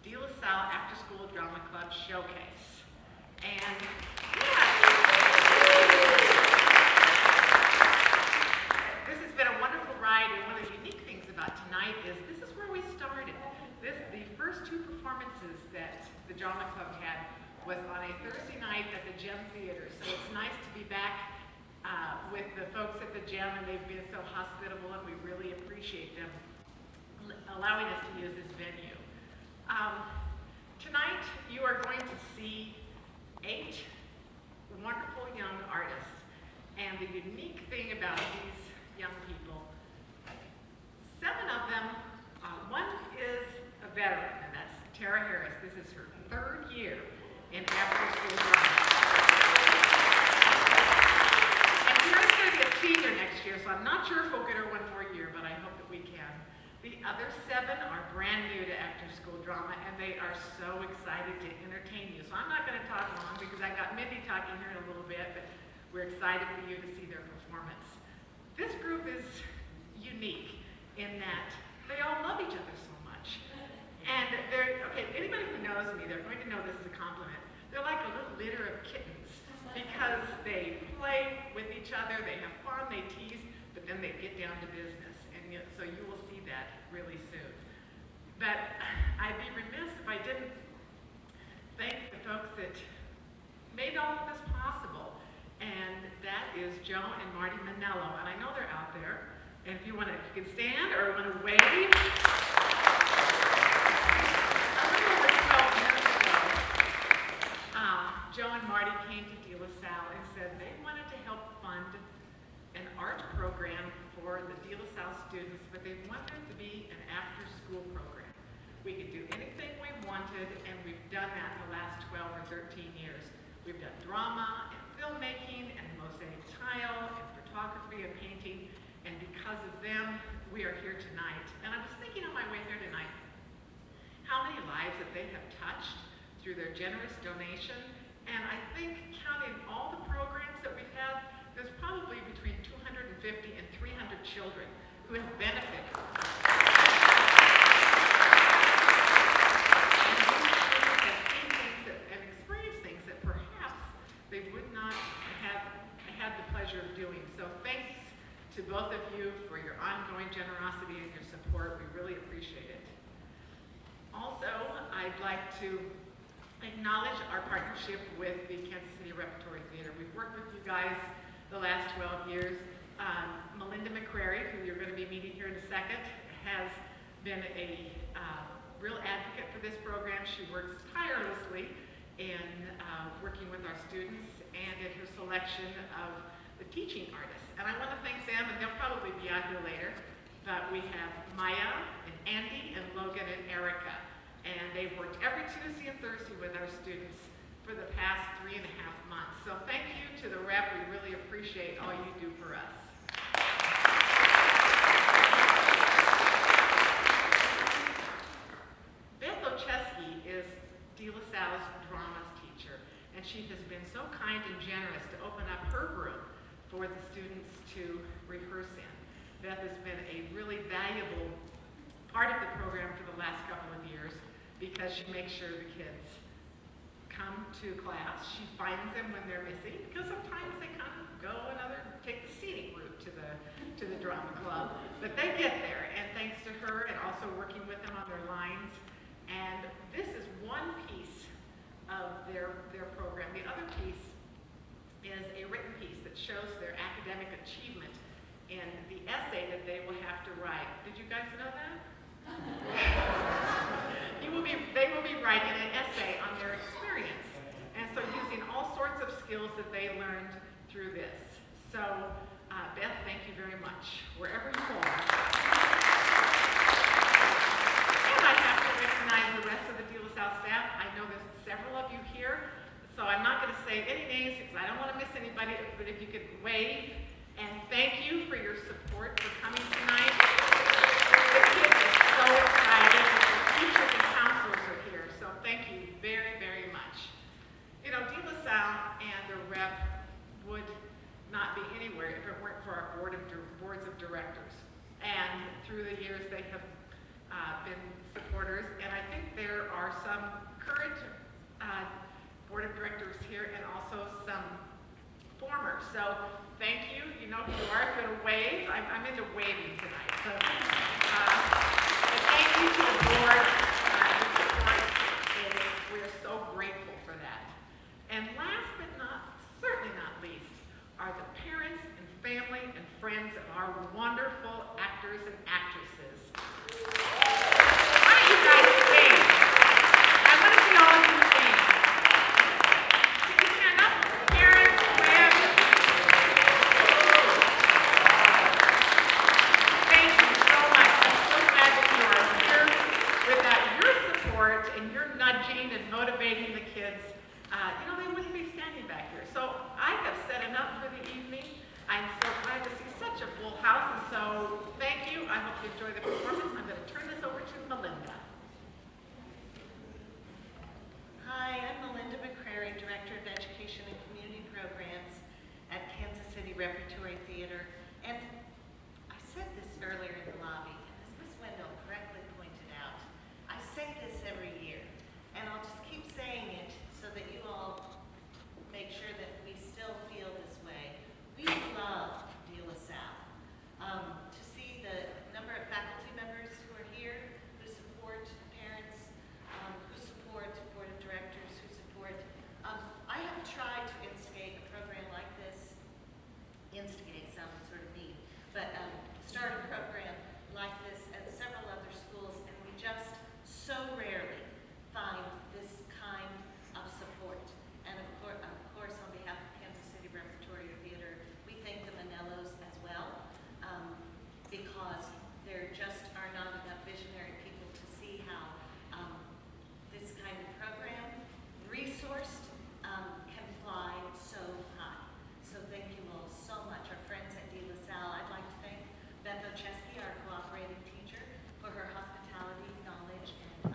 De La Salle After School Drama Club Showcase. And yeah, this has been a wonderful ride, and one of the unique things about tonight is this is where we started. The first two performances that the Drama Club had was on a Thursday night at the Gem Theater. So it's nice to be back with the folks at the Gem, and they've been so hospitable, and we really appreciate them allowing us to use this venue. Tonight, you are going to see 8 wonderful young artists. And the unique thing about these young people, 7 of them, one is a veteran, and that's Tara Harris. This is her 3rd year in after-school drama. And Tara's going to be a senior next year, so I'm not sure if we'll get her one more year, but I hope that we can. The other 7 are brand new to after-school drama, and they are so excited to entertain you. So I'm not going to talk long because I got Mindy talking here in a little bit, but we're excited for you to see their performance. This group is unique in that they all love each other so much. And they're, okay, anybody who knows me, they're going to know this is a compliment. They're like a little litter of kittens because they play with each other, they have fun, they tease, but then they get down to business. And so you will see that really soon. But I'd be remiss if I didn't thank the folks that made all of this possible. And that is Joe and Marty Manello. And I know they're out there. And if you can stand or want to wave. A little over 12 minutes ago, Joe and Marty came to De La Salle and said they wanted to help fund an art program for the De La Salle students, but they wanted it to be an after-school program. We could do anything we wanted, and we've done that in the last 12 or 13 years. We've done drama and filmmaking and mosaic tile and photography and painting, and because of them, we are here tonight. And I was thinking on my way here tonight, how many lives that they have touched through their generous donation, and I think counting all the programs that we've had, there's probably between 250 and 300 children who have benefited. And these children have seen things and experienced things that perhaps they would not have had the pleasure of doing. So thanks to both of you for your ongoing generosity and your support. We really appreciate it. Also, I'd like to acknowledge our partnership with the Kansas City Repertory Theater. We've worked with you guys the last 12 years. Melinda McCrary, who you're going to be meeting here in a second, has been a real advocate for this program. She works tirelessly in working with our students and in her selection of the teaching artists. And I want to thank them, and they'll probably be out here later, but we have Maya and Andy and Logan and Erica. And they've worked every Tuesday and Thursday with our students for the past 3.5 months. So thank you to the rep. We really appreciate all you do for us. Beth Ochesky is De La Salle's drama teacher, and she has been so kind and generous to open up her room for the students to rehearse in. Beth has been a really valuable part of the program for the last couple of years because she makes sure the kids come to class. She finds them when they're missing, because sometimes they kind of take the scenic route to the drama club. But they get there, and thanks to her and also working with them on their lines. And this is one piece of their program. The other piece is a written piece that shows their academic achievement in the essay that they will have to write. Did you guys know that? They will be writing an essay on their experience, and so using all sorts of skills that they learned through this. So, Beth, thank you very much, wherever you are. And I have to recognize the rest of the De La Salle staff. I know there's several of you here, so I'm not going to say any names because I don't want to miss anybody, but if you could wave, and thank you for your support for coming tonight. The kids are so excited. Teachers and counselors are here, so thank you very, very much. You know, De La Salle and the rep would not be anywhere if it weren't for our boards of directors. And through the years, they have been supporters, and I think there are some current board of directors here and also some former. So thank you. You know who you are. If you're going to wave, I'm into waving tonight. So but thank you to the board. Your support we're so grateful for that. And last but certainly not least, are the parents and family and friends of our wonderful actors and actresses. Why don't you guys sing? I want to see all of you sing. Can you stand up? Parents, friends. Thank you so much. I'm so glad that you are here. Without your support and your nudging and motivating the kids, they wouldn't be standing back here. So I have set enough for the evening. I'm so glad to see such a full house, and so thank you. I hope you enjoy the performance. I'm going to turn this over to Melinda. Hi, I'm Melinda McCrary, Director of Education and Community Programs at Kansas City Repertory Theater. And I said this earlier in the lobby, and as Ms. Wendell correctly pointed out, I say this every year, and I'll just keep saying it so that you all make sure that we still feel this way. We love De La Salle. To see the number of faculty members who are here, who support parents, who support board of directors, who support. I have tried to instigate a program like this. Instigate sounds sort of mean, but start a program like this at several other schools, and we just so rarely find this kind of support. And of course, on behalf of Kansas City Repertory Theater, we thank the Manellos as well, because there just are not enough visionary people to see how this kind of program, resourced, can fly so high. So thank you all so much. Our friends at De La Salle, I'd like to thank Beth Ocheski, our cooperating teacher, for her hospitality, knowledge, and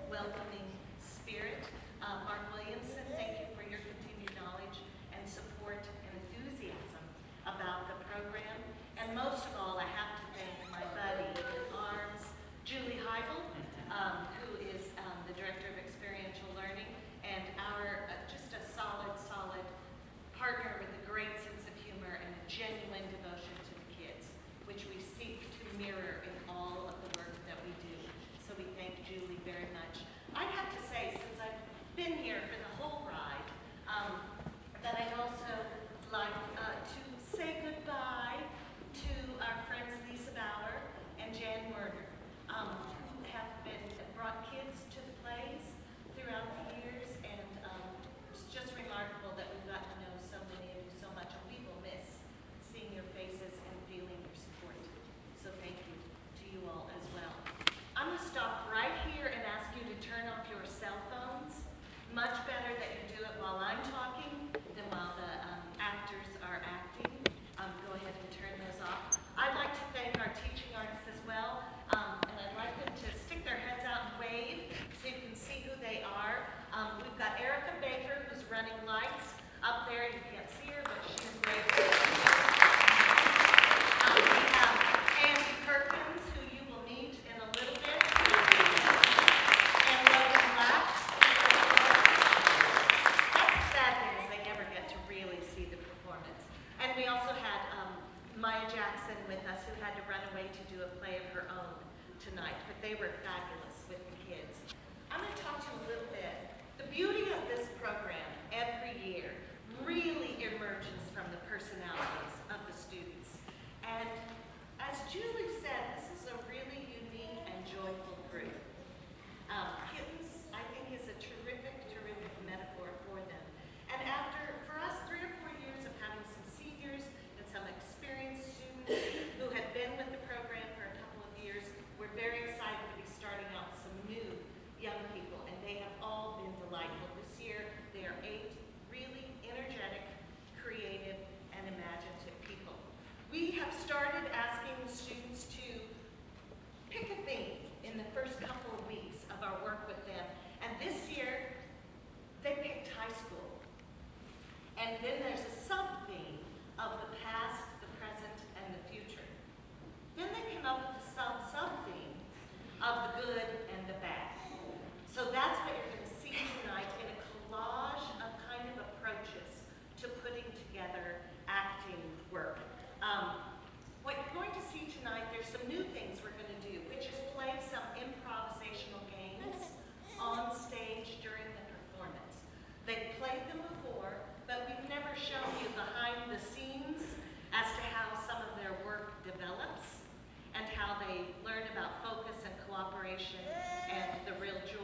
welcoming spirit. Mark Williamson, thank you for your continued knowledge and support and enthusiasm about the program. And most of all, I have to thank my buddy in arms, Julie Heibel, who is the Director of Experiential Learning, and our just a solid partner with a great sense of humor and a genuine devotion to the kids, which we seek to mirror in all of the work that we do. So we thank Julie very much. I'd have to say, since I've been here for the whole ride, that I'd also like to say goodbye to our friends Lisa Bauer and Jan Werner, who have brought kids to the plays throughout the years, and it's just remarkable that we've gotten to know so many of you so much, and we will miss seeing your faces and feeling your support. So thank you to you all as well. I'm going to stop right here and ask you to turn off your cell phones. Much better that you do it while I'm talking than while the actors are acting. Go ahead and turn those off. I'd like to thank our teaching artists as well, and I'd like them to stick their heads out and wave so you can see who they are. We've got Erica Baker, who's running lights up there. You can't see her, but she's great. We have Andy Perkins, who you will meet in a little bit, and Logan Black. That's the sad thing, is they never get to really see the performance. And we also had Maya Jackson with us, who had to run away to do a play of her own tonight, but they were fabulous with the kids. I'm going to talk to you a little bit. The beauty of this program every year really emerges from the personalities of the students. And as Julie said, this is a really unique and joyful group. Kittens, I think, is a terrific metaphor for them. And for us, 3 or 4 years of having some seniors and some experienced students who had been with the program for a couple of years, we're very excited to be starting out with some new young people, and they have all been delightful. This year, they are 8 really energetic, creative, and imaginative people. We have started asking the students to pick a theme in the first couple of weeks of our work with them, and this year, they picked high school. And then there's a sub-theme of the past, the present, and the future. Then they came up with a sub-theme of the good and the bad. So that's what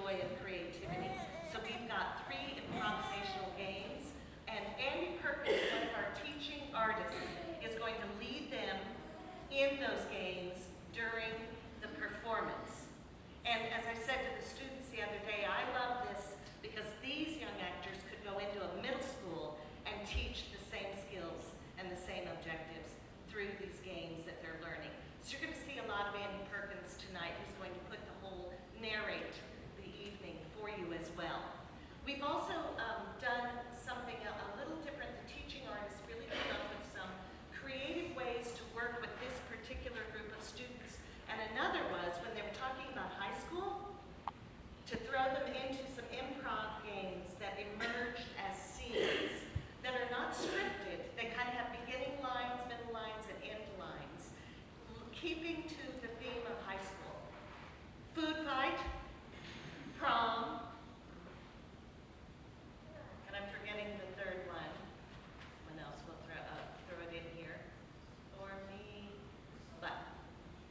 joy of creativity. So we've got 3 improvisational games, and Andy Perkins, one of our teaching artists, is going to lead them in those games during the performance. And as I said to the students the other day, I love this because these young actors could go into a middle school and teach the same skills and the same objectives through these games that they're learning. So you're going to see a lot of Andy Perkins tonight, who's going to put the whole narrate the evening for you as well. We've also done something a little different. The teaching artists really came up with some creative ways to work with this particular group of students. And another was, when they were talking about high school, to throw them into some improv games that emerged as scenes that are not scripted. They kind of have beginning lines, middle lines, and end lines, keeping to the theme of high school. Food fight, prom, and I'm forgetting the third one. What else? We'll throw it in here for me. But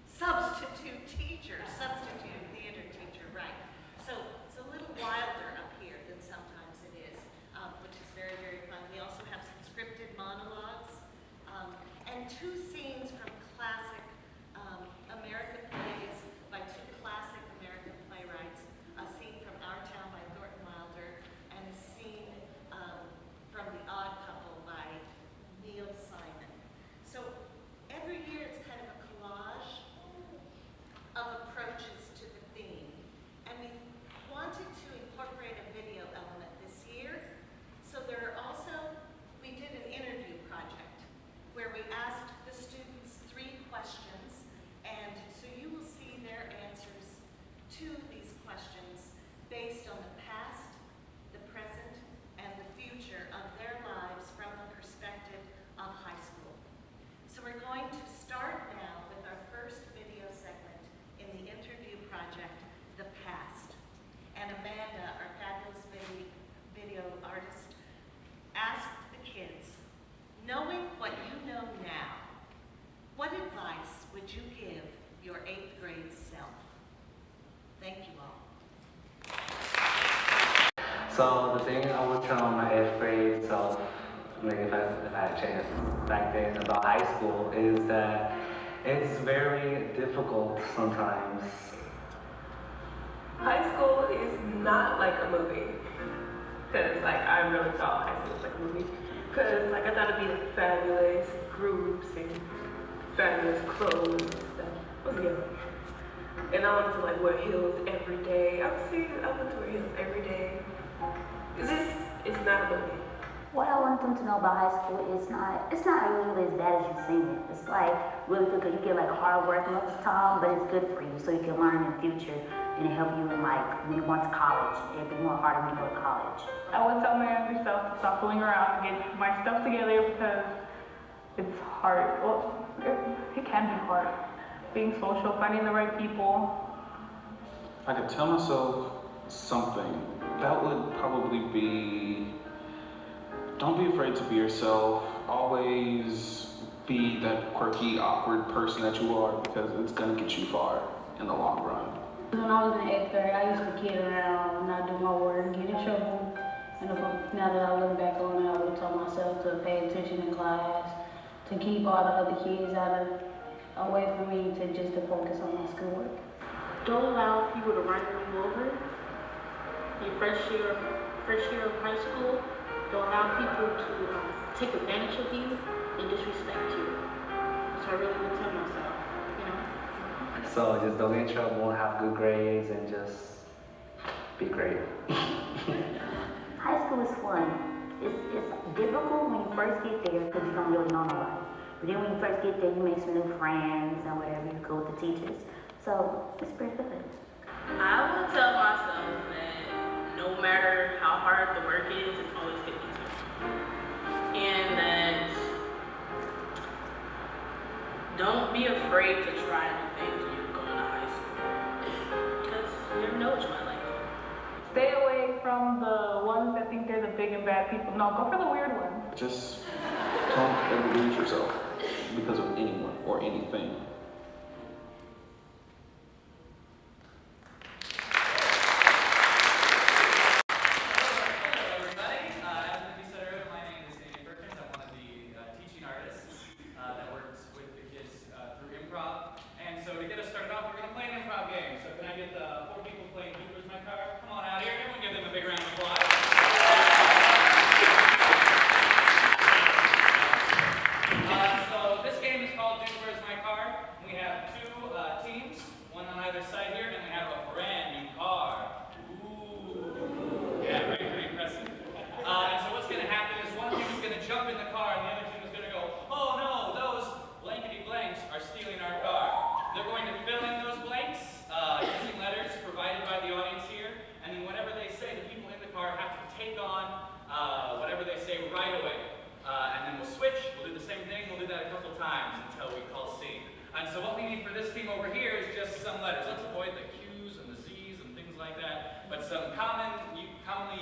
substitute teacher, substitute theater teacher, right. So it's a little wilder up here than sometimes it is, which is very, very fun. We also have some scripted monologues, and 2 scenes from classic American plays by 2 classic American playwrights, a scene from Our Town by Thornton Wilder, and a scene from The Odd Couple by Neil Simon. So every year it's kind of a collage of approaches to the theme, and we wanted to incorporate a video element this year. So there are also, we did an interview project where we asked the students 3 questions, and so you will see their answers to these questions based on the past, the present, and the future of their lives from the perspective of high school. So we're going to start now with our first video segment in the interview project, The Past. And Amanda, our fabulous video artist, asked the kids, knowing what you know now, what advice would you give your 8th grade self? Thank you all. So the thing I would tell my 8th grade self, maybe if I had a chance back then about high school, is that it's very difficult sometimes. High school is not like a movie. Cause like I really thought high school was like a movie. Cause like I thought it'd be like fabulous groups and fabulous clothes and stuff. I was young. And I wanted to like wear heels every day. I wanted to wear heels every day. It's not a movie. What I want them to know about high school is it's not really as bad as you sing it. It's like really good because you get like hard work most of the time, but it's good for you so you can learn in the future and it help you in like when you went to college. It'd be more harder when you go to college. I would tell my younger self to stop fooling around and get my stuff together because it's hard. Well, it can be hard. Being social, finding the right people. If I could tell myself something, that would probably be, don't be afraid to be yourself. Always be that quirky, awkward person that you are because it's gonna get you far in the long run. When I was in 8th grade, I used to kid around, not do my work, get in trouble. And now that I look back on it, I would have told myself to pay attention in class, to keep all the other kids away from me, to focus on my schoolwork. Don't allow people to run you over. Your first year of high school, don't allow people to take advantage of you and disrespect you. So I really would tell myself, you know. So just don't get in trouble, have good grades, and just be great. High school is fun. It's difficult when you first get there because you don't really know nobody. But then when you first get there, you make some new friends and whatever, you go with the teachers. So it's pretty good. I would tell myself that no matter how hard the work is, it's always going to be tough. And that don't be afraid to try new things when you're going to high school. Because you never know what you might like. Stay away from the ones that think they're the big and bad people. No, go for the weird ones. Just don't ever lose yourself because of anyone or anything. but some commonly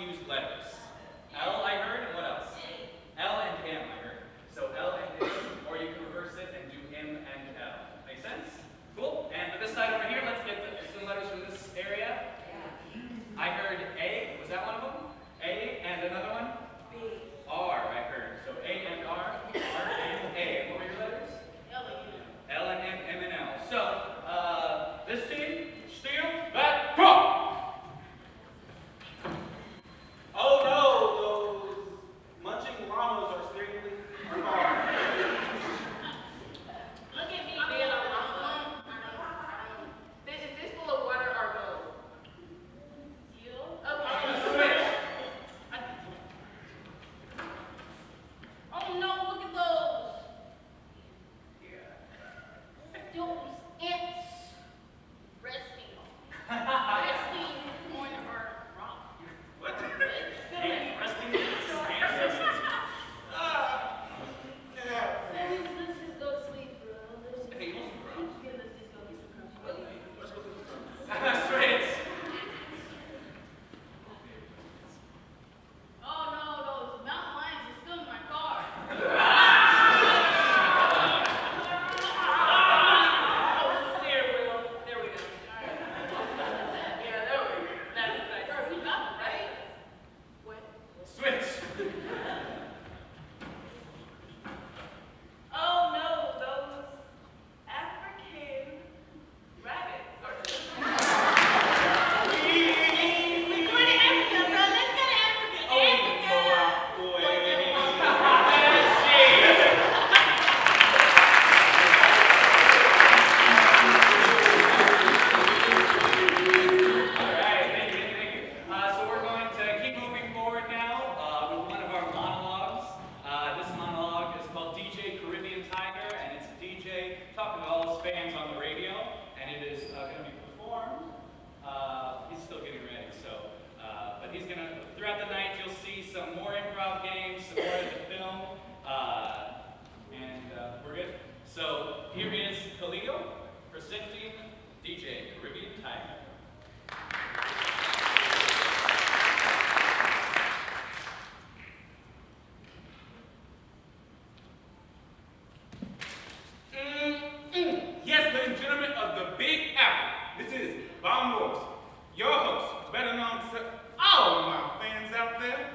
used letters. L I heard, and what else? L and M I heard. So L and M, or you can reverse it and do M and L. Make sense? Cool. And for this side over here, let's get some letters from this area. I heard A. Was that one of them? A and another one? B. R I heard. So A and R, R and A. And what were your letters? L and M. L and M, M and L. So this team, steal that prop. Oh no, those munching llamas are seriously hard. Look at me being a llama. Is this full of water or gold? You? Okay. Switch. Oh no, look at those. Those ants resting on our rock. What? Ant resting? Ant resting? Yeah. Let's just go to sleep, bro. Hey, you want some crumbs? Yeah, let's just go get some crumbs. Let's go get some crumbs. Switch. Oh no, those mountain lions are still in my car. There we go. Yeah, there we go. That's nice. We got them, right? What? Switch. Oh no, those African rabbits are We're going to Africa, bro. Let's go to Africa. Alright, thank you. So we're going to keep moving forward now with one of our monologues. This monologue is called DJ Caribbean Tiger, and it's a DJ talking to all his fans on the radio, and it is going to be performed. He's still getting ready, so, but he's going to, throughout the night, you'll see some more improv games, some more of the film, and we're good. So here is Khalil presenting DJ Caribbean Tiger. Yes, ladies and gentlemen of the Big Apple, this is Bob Morris, your host, better known to all of my fans out there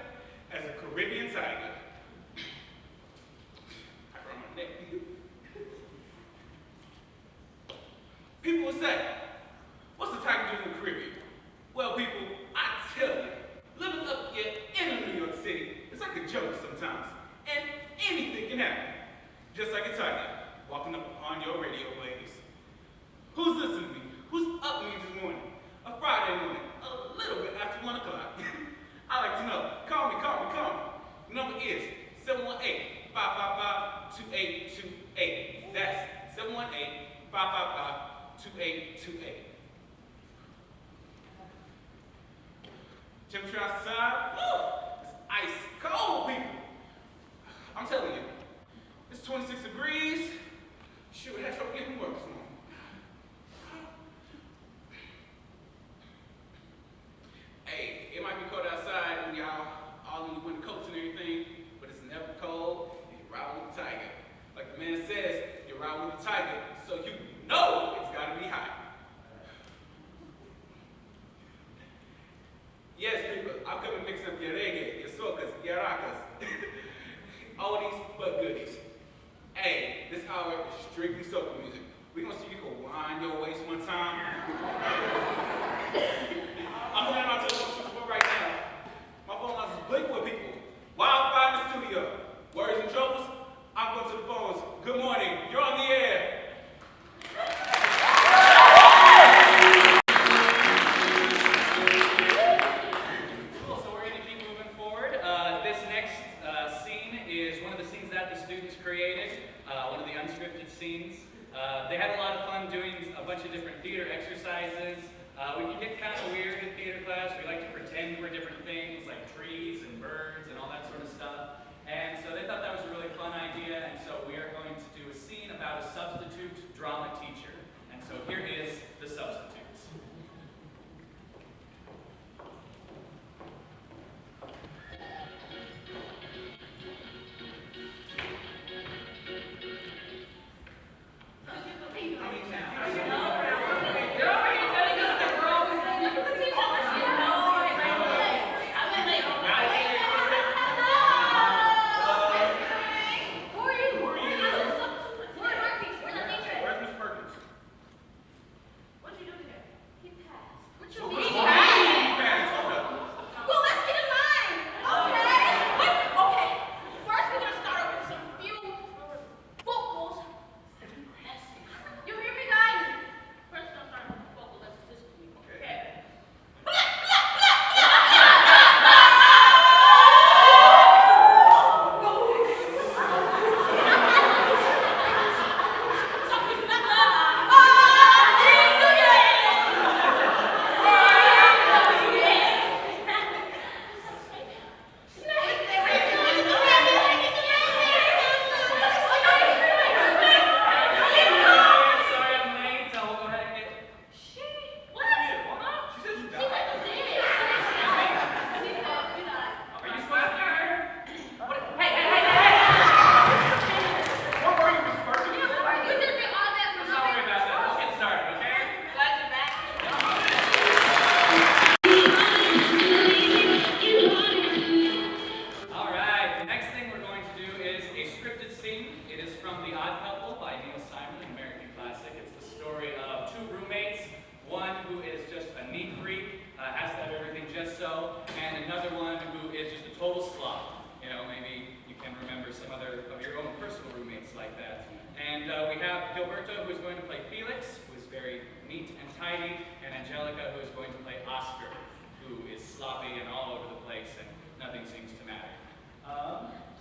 as a Caribbean Tiger. I brought my neck to you. People will say, what's the tiger doing in the Caribbean? Well, people, I tell you, living up here in New York City, it's like a joke sometimes, and anything can happen. Just like a tiger walking up on your radio waves. Who's listening to me? Who's up with me this morning? A Friday morning, a little bit after 1 o'clock. I like to know. Call me. The number is 718-555-2828. That's 718-555-2828. Temperature outside, it's ice cold, people. I'm telling you, it's 26 degrees. Shoot, I had trouble getting work this morning. Hey, it might be cold outside and y'all all in your winter coats and everything, but it's never cold and you're riding with the tiger. Like the man says, you're riding with the tiger, so you know it's gotta be hot. Yes, people, I'm coming mixing up your reggae, your soca's, your rockas. Oldies but goodies. Hey, this hour is strictly soca music. We're gonna see you go wind your waist one time. I'm going out to the Super Bowl right now. My phone lines is blinking with people. Wildfire in the studio. Worries and troubles? I'm going to the phones. Good morning. You're on the air. Cool, so we're going to keep moving forward. This next scene is one of the scenes that the students created, one of the unscripted scenes. They had a lot of fun doing a bunch of different theater exercises. We can get kind of weird in theater class. We like to pretend we're different things, like trees and birds and all that sort of stuff. And so they thought that was a really fun idea, and so we are going to do a scene about a substitute drama teacher. And so here is the substitutes. like that. And we have Gilberto, who's going to play Felix, who is very neat and tidy, and Angelica, who is going to play Oscar, who is sloppy and all over the place, and nothing seems to matter.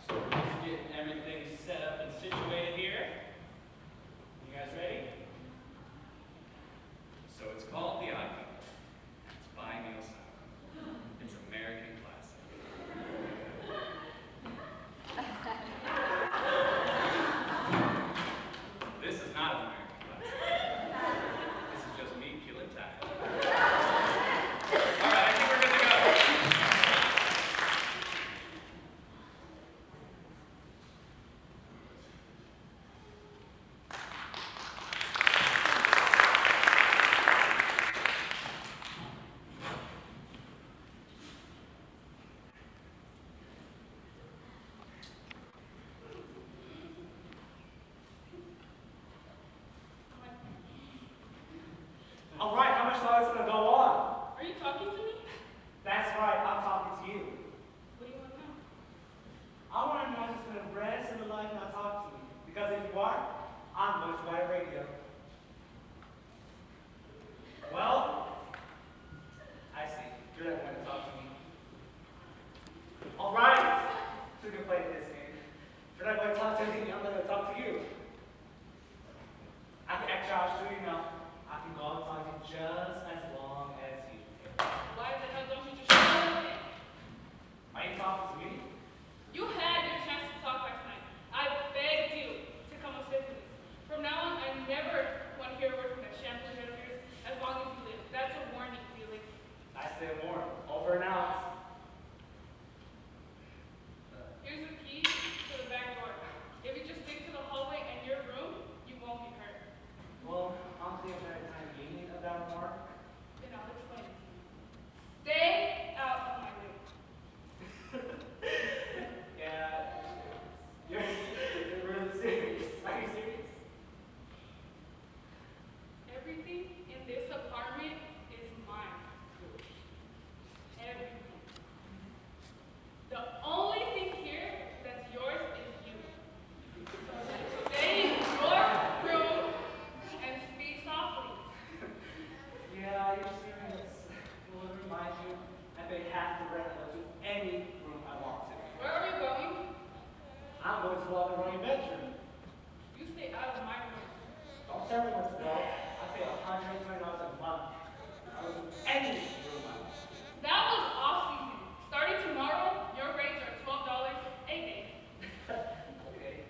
So we're just getting everything set up and situated here. You guys ready? So it's called The Odd Couple. It's by delasalle. It's American classic. This is not an American classic. This is just me killing time. All right, I think we're good to go. All right, how much longer is it going to go on? Are you talking to me? That's right, I'm talking to you. What do you want now? I want to know if it's been rest in the life not talk to me. Because if you are, I'm going to buy a radio. Well, I see. You're not going to talk to me. All right, so we can play this game. If you're not going to talk to me, I'm going to talk to you. I can act Josh, do you know? I can go and talk to you just as long as you can. Why the hell don't you just shut up? Are you talking to me? You had your chance to talk last night. I begged you to come upstairs with us. From now on, I never want to hear a word from that shampoo head of yours as long as you live. That's a warning, Felix. I said more. Over and out. Here's the key to the back door. If you just stick to the hallway and your room, you won't be hurt. Well, I'm thinking that kind of meaning of that remark. Then I'll explain it to you. Stay out of my way. Yeah. You're really serious. Are you serious? Everything in this apartment is mine. Everything. The only thing here that's yours is you. So just stay in your room and speak softly. Yeah, you're serious. Well, let me remind you, I pay half the rent to any room I want to. Where are you going? I'm going to walk around your bedroom. You stay out of my room. Don't tell me what to go. I pay $120 a month. I will do any room I want. That was off season. Starting tomorrow, your rates are $12 a day. Okay.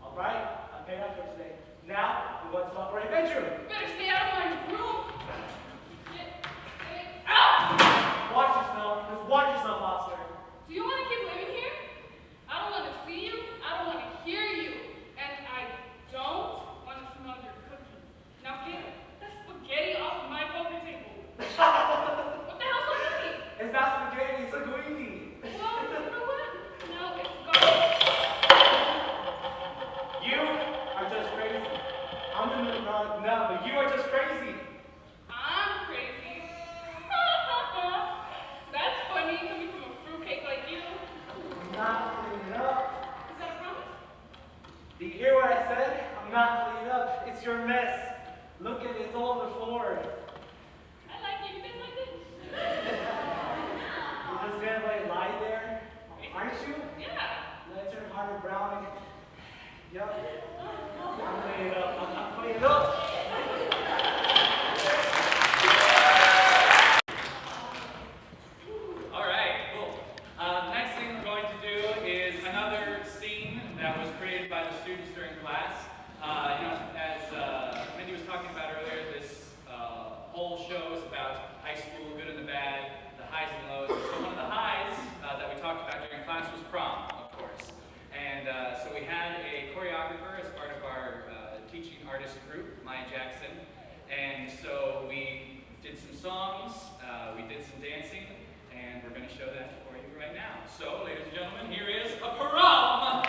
All right, I paid up for today. Now, we want to walk around your bedroom. You better stay out of my room. Stay out! Watch yourself. Just watch yourself, Oscar. Do you want to keep living here? I don't want to see you. I don't want to hear you. And I don't want to smell your cooking. Now get that spaghetti off my poker table. What the hell's so funny? It's not spaghetti, it's linguine. Well, you know what? Now it's gone. You are just crazy. I'm in the wrong now, but you are just crazy. I'm crazy. That's funny coming from a fruitcake like you. I'm not cleaning it up. Is that a promise? Do you hear what I said? I'm not cleaning it up. It's your mess. Look at it, it's all on the floor. I like you. You guys like this? You're just gonna like lie there, aren't you? Yeah. Let it turn harder brown. Yep. I'm cleaning it up. I'm cleaning it up. All right, cool. Next thing we're going to do is another scene that was created by the students during class. As Mindy was talking about earlier, this whole show is about high school, good and the bad, the highs and lows. So one of the highs that we talked about during class was prom, of course. And so we had a choreographer as part of our teaching artist group, Maya Jackson. And so we did some songs, we did some dancing, and we're going to show that for you right now. So, ladies and gentlemen, here is a prom!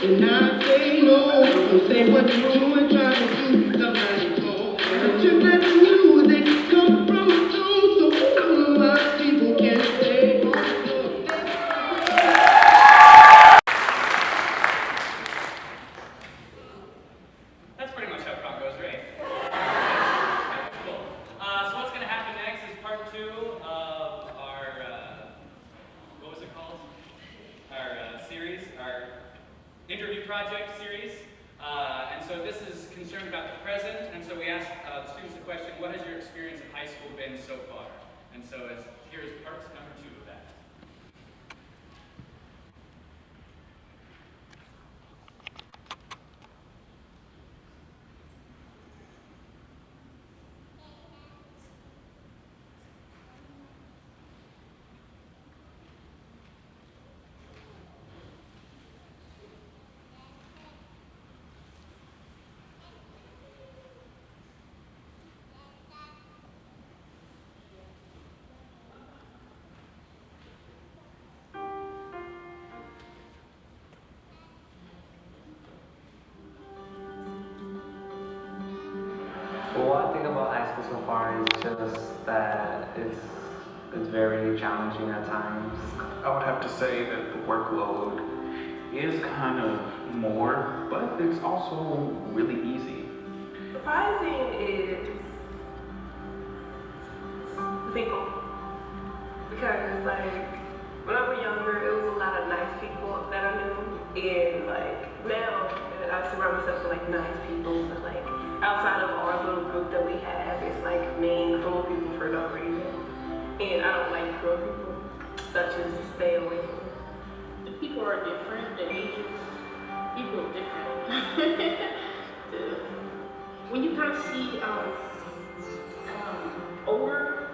And I say no, don't say what you do and try to do somebody told. But just let the music come from my soul, so I don't know why people can't stay on the floor. That's pretty much how prom goes, right? Cool. So what's going to happen next is part 2 of our, what was it called? Our series, our interview project series. And so this is concerned about the present, and so we asked the students the question, what has your experience of high school been so far? And so here's part number 2 of that. What I think about high school so far is just that it's very challenging at times. I would have to say that the workload is kind of more, but it's also really easy. Surprising is the people. Because like when I was younger, it was a lot of nice people that I knew. And like now I surround myself with like nice people, but like outside of our little group that we have, it's like mean, cruel people for no reason. And I don't like cruel people, such as stay away from me. The people are different, the ages, people are different. When you kind of see older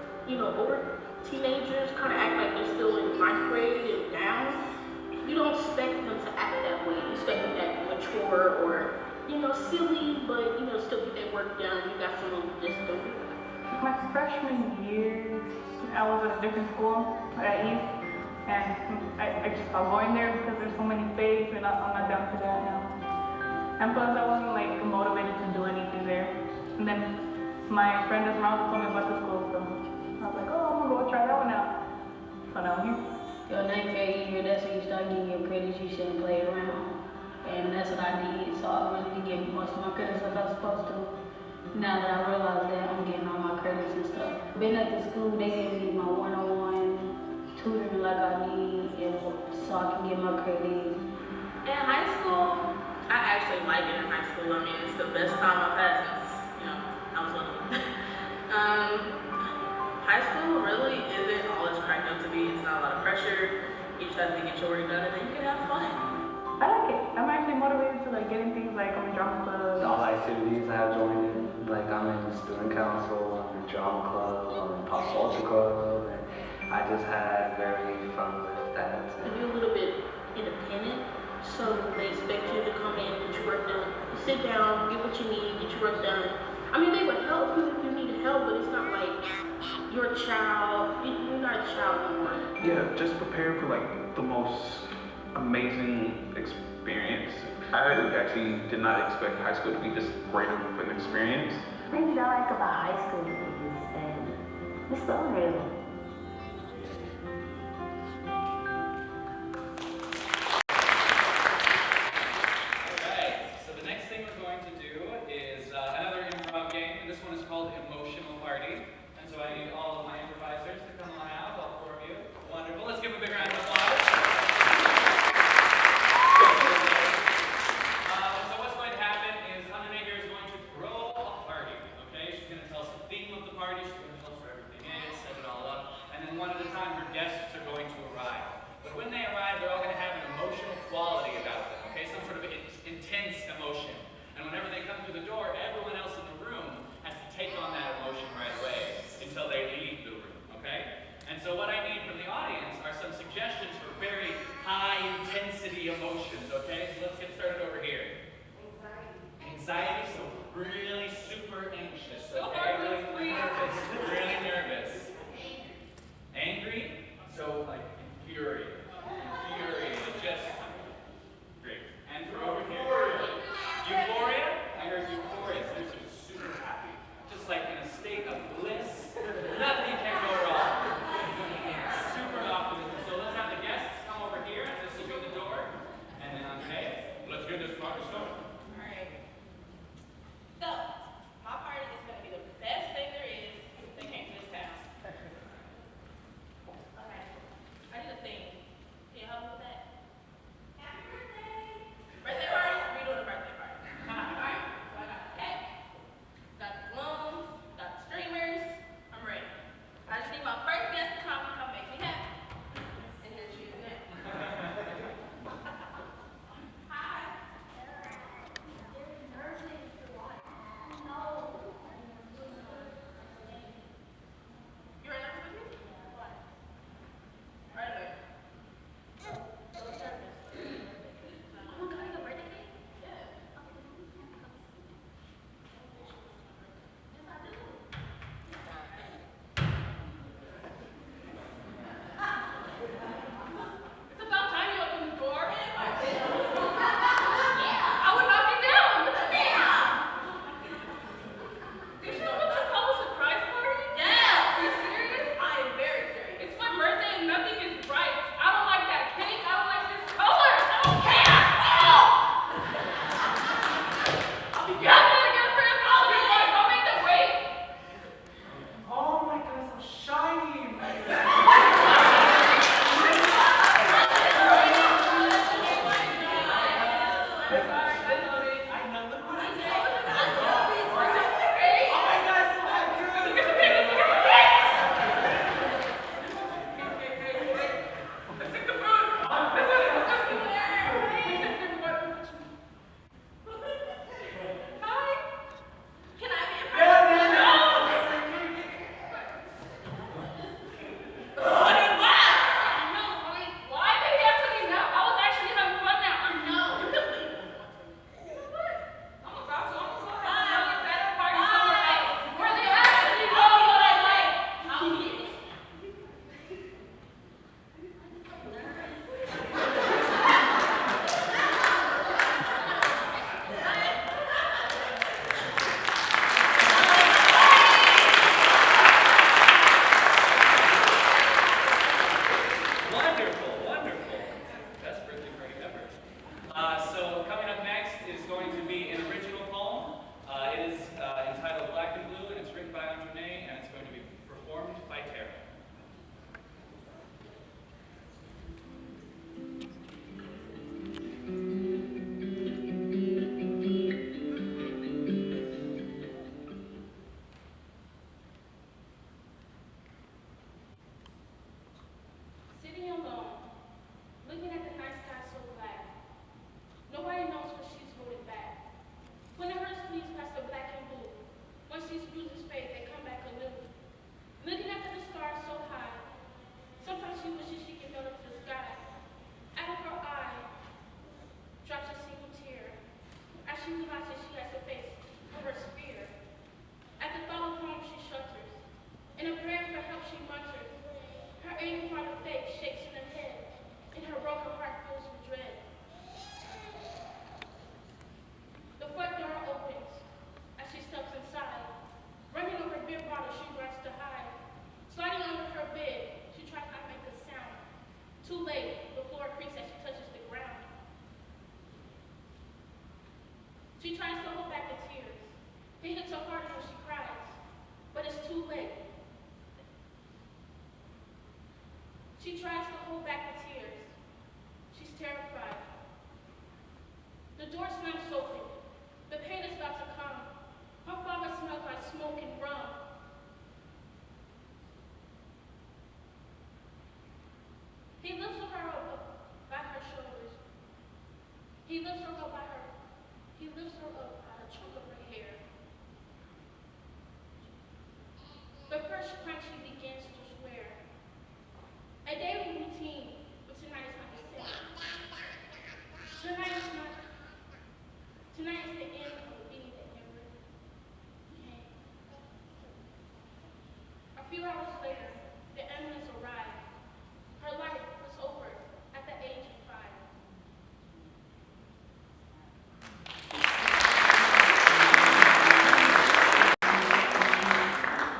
teenagers kind of act like they're still in 9th grade and down, you don't expect them to act that way. You expect them to act mature or, silly, but, still get their work done. You got someone who just don't do that. My freshman year, I was at a different school at East, and I just stopped going there because there's so many fakes, and I'm not down for that now. And plus, I wasn't like motivated to do anything there. And then my friend Esmeralda told me about the school, so I was like, oh, I'm gonna go try that one out. So now I'm here. Your 9th grade year, that's when you start getting your credits you shouldn't play around. And that's what I did, so I really didn't get most of my credits that I was supposed to. Now that I realize that, I'm getting all my credits and stuff. Been at the school, they gave me my one-on-one tutoring like I need, so I can get my credits. In high school, I actually like it in high school. I mean, it's the best time I've had since, I was little. High school really isn't all it's cracked up to be. It's not a lot of pressure. You just have to get your work done and then you can have fun. I like it. I'm actually motivated to getting things like I'm in drama club. All the activities I have joined in, like I'm in student council, I'm in drama club, I'm in pop culture club, and I just had very fun with that. And you're a little bit independent, so they expect you to come in, get your work done. You sit down, get what you need, get your work done. I mean, they would help you if you needed help, but it's not like you're a child. You're not a child anymore. Yeah, just prepare for the most amazing experience. I actually did not expect high school to be this great of an experience. Things I like about high school is that it's so real. Alright, so the next thing we're going to do is another improv game, and this one is called Emotional Party. And so I need all of my improvisers to come on out, all 4 of you. Wonderful, let's give them a big round of applause. So what's going to happen is Underneath here is going to throw a party, okay? She's going to tell us the theme of the party, she's going to tell us where everything is, set it all up. So coming up next is going to be an original poem. It is entitled Black and Blue, and it's written by Andre, and it's going to be performed by Tara. Sitting alone, looking at the night sky so black. Nobody knows what she's holding back. When the hearse flees past the black and blue, once these bruises fade, they come back anew. Looking up at the stars so high, sometimes she wishes she can build up to the sky. Out of her eye drops a single tear, as she realizes she has to face her worst fear. At the thought of home, she shudders. In a prayer for help, she mutters. Her aching heart of faith shakes in her head, and her broken heart fills with dread. The front door opens as she steps inside. Running over beer bottle, she runs to hide. Sliding under her bed, she tries not to make a sound. Too late, the floor creaks as she touches the ground. She tries to hold back the tears. It hits her harder when she cries, but it's too late. She tries to hold back the tears. She's terrified. The door slams open. The pain is about to come. Her father smells like smoke and rum. He lifts her up by her shoulders. He lifts her up by her trunk of her hair. The first time she begins to swear. A daily routine, but tonight is not the same. Tonight is the end of a being that never came. A few hours later, the ambulance arrived. Her life was over at the age of 5.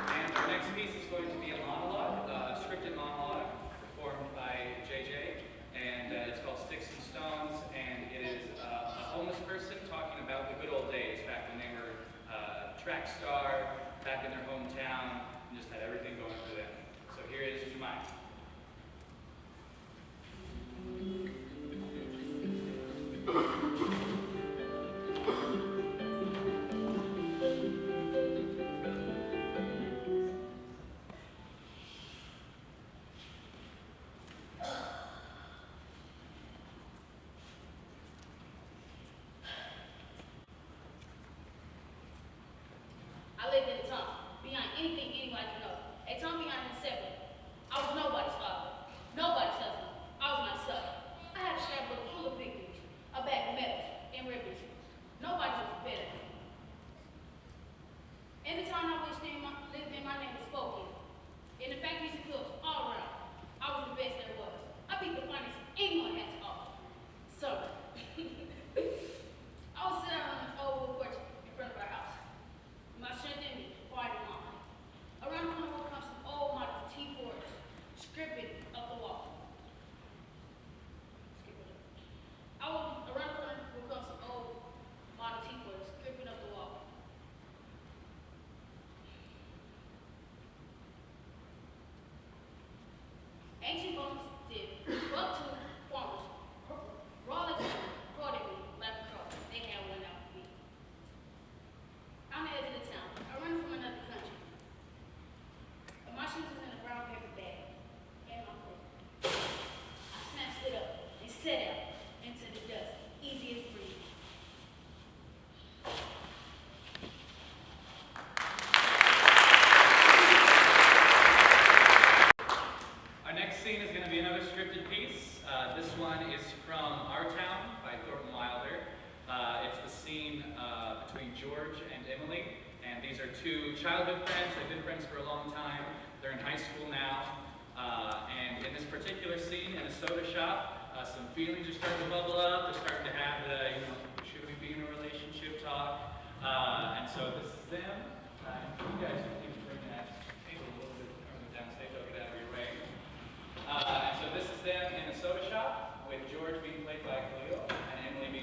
And our next piece is going to be a monologue, a scripted monologue performed by JJ, and it's called Sticks and Stones, and it is a homeless person talking about the good old days back when they were track star, back in their hometown, and just had everything going for them. So here is Jemima. I lived in a town beyond anything anybody can know. A town beyond himself. I was nobody's father, nobody's husband. I was myself. I had a scrapbook full of pictures, a bag of medals and ribbons. Nobody was better. In the town I lived in, my name was spoken. In the factories and clubs all around, I was the best there was. I beat the finest anyone had to offer. Summer. I would sit out on an old wood porch in front of our house. My strength in me, quiet and long. Around the corner will come some old model T4s, scripted up the wall. Around the corner will come some old model T4s, scripted up the wall. Ancient bones did, well to farmers, raw as crawled at me like a crow. They had one out for me. On the edge of the town, I run from another country. My shoes was in a brown paper bag, and my coat. I snatched it up and set out into the dust, easy as breathing. Our next scene is going to be another scripted piece. This one is from Our Town by Thornton Wilder. It's the scene between George and Emily, and these are two childhood friends. They've been friends for a long time. They're in high school now, and in this particular scene in a soda shop, some feelings are starting to bubble up. They're starting to have the, should we be in a relationship talk? And so this is them. You guys can even bring that table a little bit further downstage. I'll get out of your way. And so this is them in a soda shop with George being played by Khalil and Emily being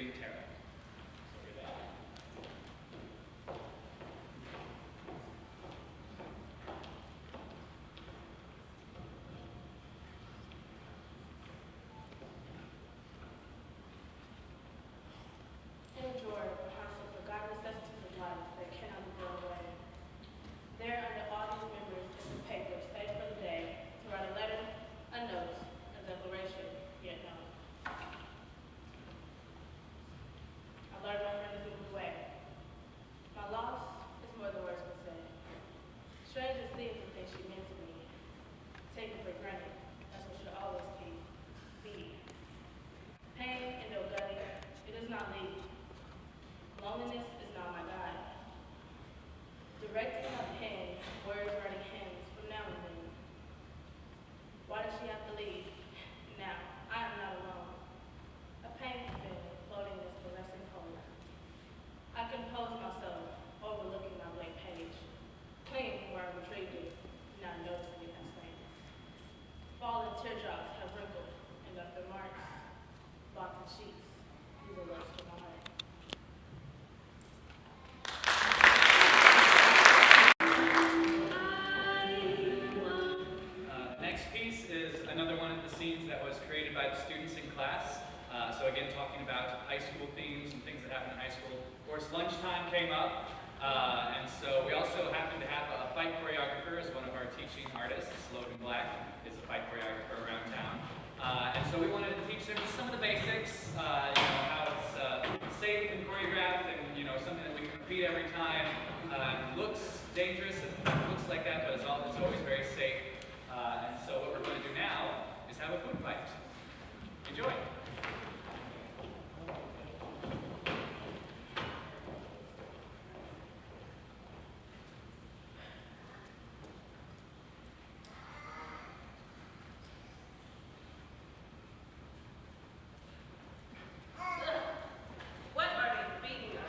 treat Tara. So you're that. Enjoy the house of forgotten necessities of life that cannot be thrown away. There, under all these memories, is a paper saved for the day to write a letter, a note, a declaration, yet known. I learned my friend has moved away. My loss is more than words can say. Strangers see the things she meant to me. Taken for granted, that's what should always be. Pain and no gutting, it does not lead. Loneliness is not my guide. Directing my pen, words writing hymns from now and then. Why does she have to leave? Now, I am not alone. A painful feeling floating this caressing cold. I compose myself, overlooking my blank page, clinging from where I retrieved it, not noticing it has stains. Fallen teardrops have wrinkled and left their marks. Blotted sheets, these are words to my heart. Next piece is another one of the scenes that was created by the students in class. So again, talking about high school themes and things that happen in high school. Of course, lunchtime came up, and so we also happened to have a fight choreographer as one of our teaching artists. Logan Black is a fight choreographer around town. And so we wanted to teach them just some of the basics, how it's safe and choreographed and, something that we can repeat every time. Looks dangerous and looks like that, but it's always very safe. And so what we're going to do now is have a food fight. Enjoy. What are they feeding us?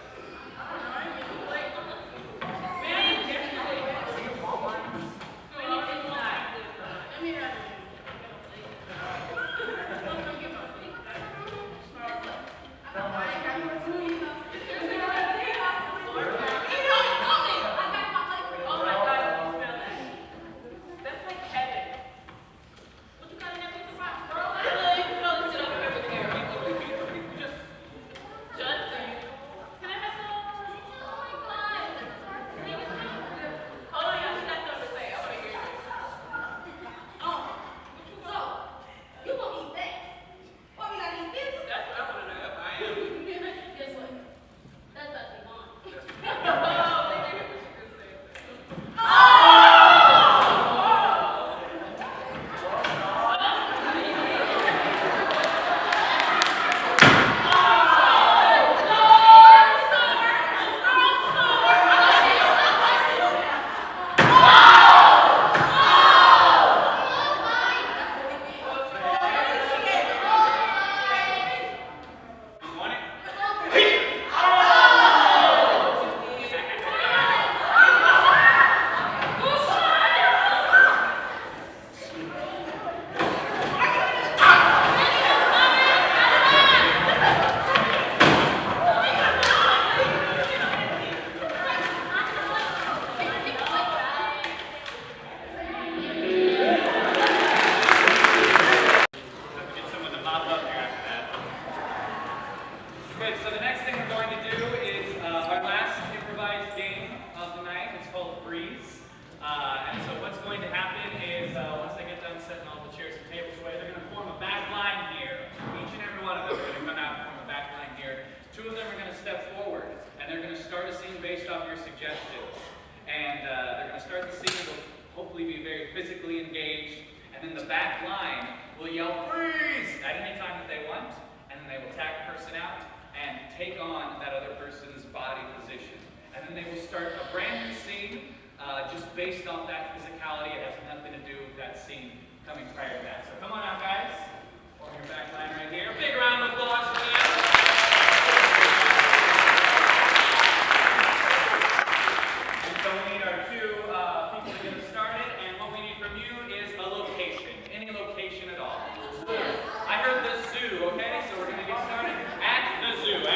I heard the zoo, okay? So we're going to get started at the zoo.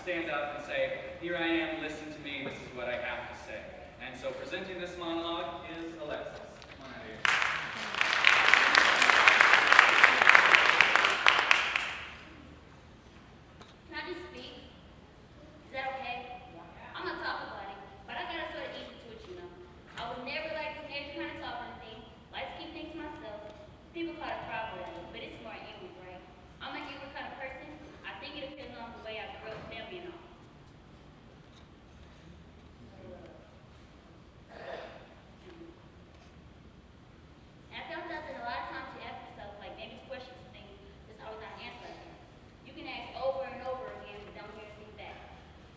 stand up and say, here I am, listen to me, this is what I have to say. And so presenting this monologue is Alexis. Come on out here. Can I just speak? Is that okay? I'm gonna talk about it, but I gotta sort of ease into it, you know. I was never like scared to kind of talk or anything. Like to keep things to myself. People call it private, but it's more inward, right? I'm an inward kind of person. I think it depends on the way I grew up, them, you know. And I found out that a lot of times you ask yourself, like maybe questions and things, there's always not an answer like that. You can ask over and over again, but don't hear anything back.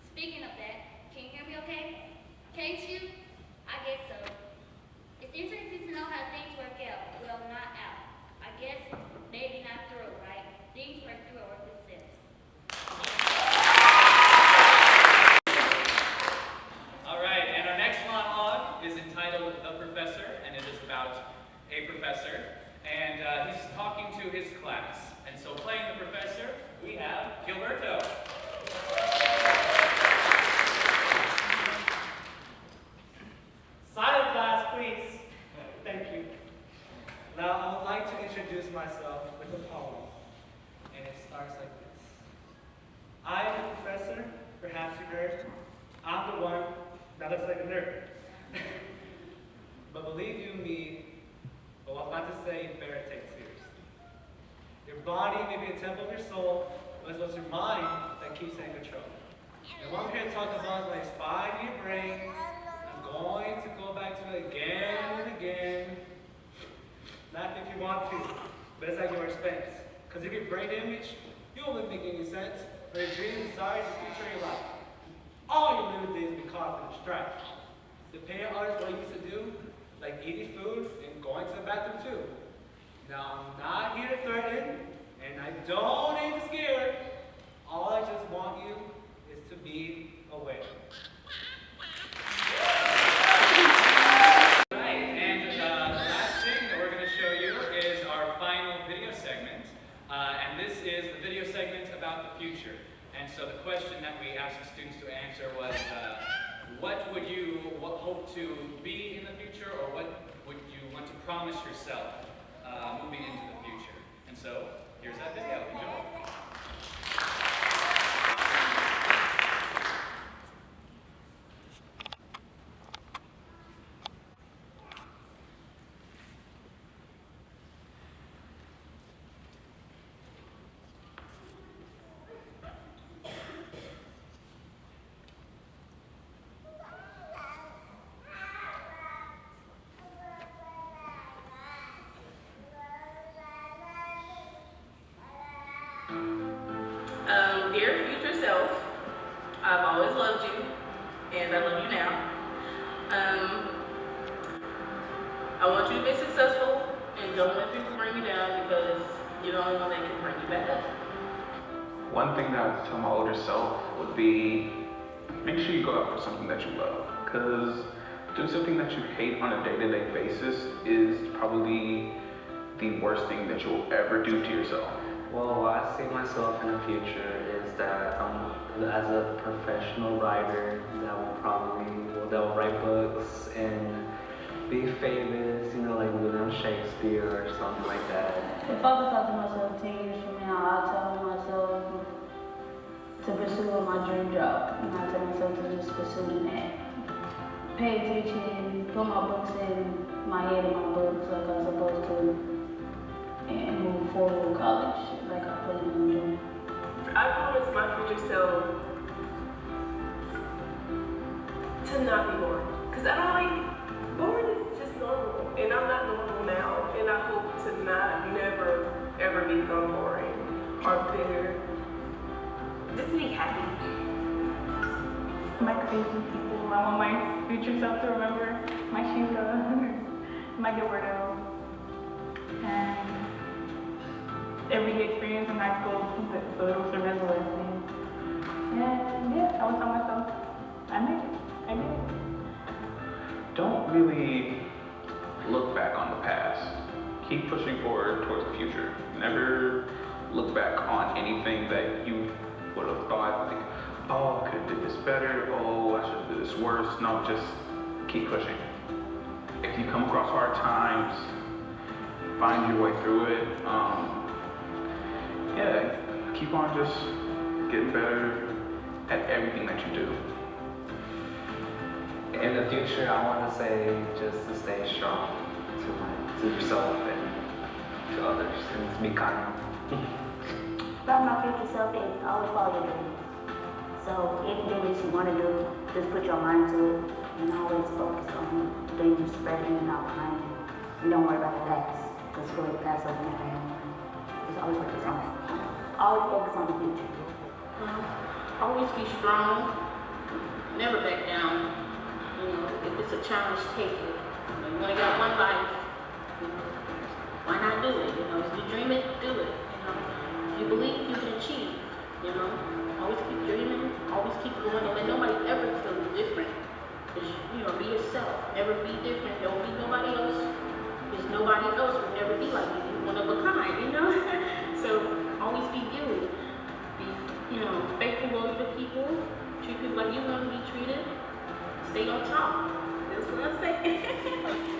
Speaking of that, can you hear me okay? Can't you? I guess so. It's interesting to know how things work out. Well, not out. I guess maybe not through, right? Things work through or with themselves. All right, and our next monologue is entitled The Professor, and it is about a professor, and he's talking to his class. And so playing the professor, we have Gilberto. Silent class, please. Thank you. Now, I would like to introduce myself with a poem, and it starts like this. I am a professor, perhaps you heard. I'm the one that looks like a nerd. But believe you me, what I'm about to say, you better take seriously. Your body may be a temple of your soul, but it's your mind that keeps it in control. And what I'm here to talk about is my spine in your brain. I'm going to go back to it again and again. Not if you want to, but it's at your expense. Because if your brain image, you won't make any sense, or your dreams, desires, and future in your life. All your living days be caught in strife. Depending on what you used to do, like eating food and going to the bathroom too. Now, I'm not here to threaten, and I don't aim to scare. All I just want you is to be aware. Right, and the last thing that we're going to show you is our final video segment. And this is the video segment about the future. And so the question that we asked the students to answer was, what would you hope to be in the future, or what would you want to promise yourself moving into the future? And so here's that video. Enjoy. Dear future self, I've always loved you, and I love you now. I want you to be successful, and don't let people bring you down, because you're the only one that can bring you back up. One thing that I would tell my older self would be, make sure you go out for something that you love. Because doing something that you hate on a day-to-day basis is probably the worst thing that you'll ever do to yourself. Well, what I see myself in the future is that as a professional writer that will write books and be famous, you know, like William Shakespeare or something like that. If I could talk to myself 10 years from now, I'll tell myself to pursue my dream job. And I'll tell myself to just pursue that. Pay attention, put my books in my head in my books like I'm supposed to, and move forward with college like I plan on doing. I promise my future self to not be bored. Because I don't like, boring is just normal. And I'm not normal now. And I hope to never, ever become boring or bitter. Just be happy. My crazy people. I want my future self to remember my Shinka, my Gilberto, and every experience in high school, so it will serve as a lesson. And yeah, I would tell myself, I made it. I did it. Don't really look back on the past. Keep pushing forward towards the future. Never look back on anything that you would have thought, like, oh, better, oh, I should do this worse. No, just keep pushing. If you come across hard times, find your way through it. Yeah, keep on just getting better at everything that you do. In the future, I want to say just to stay strong to yourself and to others, and to be kind. About my future self is always follow your dreams. So anything that you want to do, just put your mind to it and always focus on things spreading and not behind you. And don't worry about the past, because really the past doesn't matter anymore. Just always focus on it. Always focus on the future. Always be strong. Never back down. You know, if it's a challenge, take it. You only got one life. You know, why not do it? You know, if you dream it, do it. You know, if you believe, you can achieve. You know, always keep dreaming. Always keep going. Don't let nobody ever feel different. Just, you know, be yourself. Never be different. Don't be nobody else. Because nobody else will never be like you. You're one of a kind. You know. So always be you. Be, you know, faithful, loyal to people. Treat people like you want to be treated. Stay on top. That's what I say.